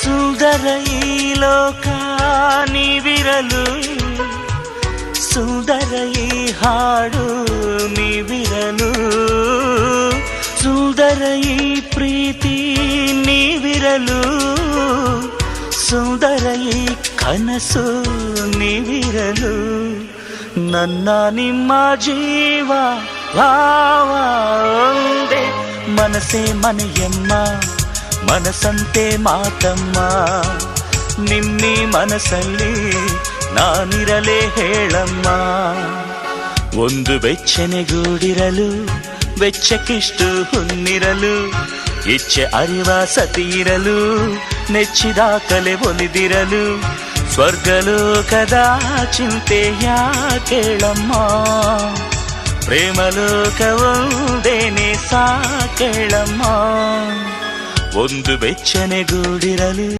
ಸುಂದರ ಈ ಲೋಕ ನೀವಿರಲು, ಸುಂದರ ಈ ಹಾಡು ನೀವಿರಲು, ಸುಂದರ ಈ ಪ್ರೀತಿ ನೀವಿರಲು, ಸುಂದರ ಈ ಕನಸು ನೀವಿರಲು. ನನ್ನ ನಿಮ್ಮ ಜೀವ ಭಾವ ಒಂದೇ, ಮನಸ್ಸೇ ಮನೆಯಮ್ಮ, ಮನಸ್ಸಂತೆ ಮಾತಮ್ಮ. ನಿಮ್ಮಿ ಮನಸ್ಸಲ್ಲಿ ನಾನಿರಲೇ ಹೇಳಮ್ಮ. ಒಂದು ಬೆಚ್ಚನೆಗೂಡಿರಲು, ಬೆಚ್ಚಕ್ಕಿಷ್ಟು ಹುನ್ನಿರಲು, ಇಚ್ಛೆ ಅರಿವ ಸತಿ ಇರಲು, ನೆಚ್ಚಿದ ಕಲೆ ಒಲಿದಿರಲು, ಸ್ವರ್ಗಲೋಕದ ಚಿಂತೆಯ ಕೇಳಮ್ಮ. ಪ್ರೇಮಲೋಕವೊಂದೇನೆ ಸಾಕೇಳಮ್ಮ. ಒಂದು ಬೆಚ್ಚನೆಗೂಡಿರಲು.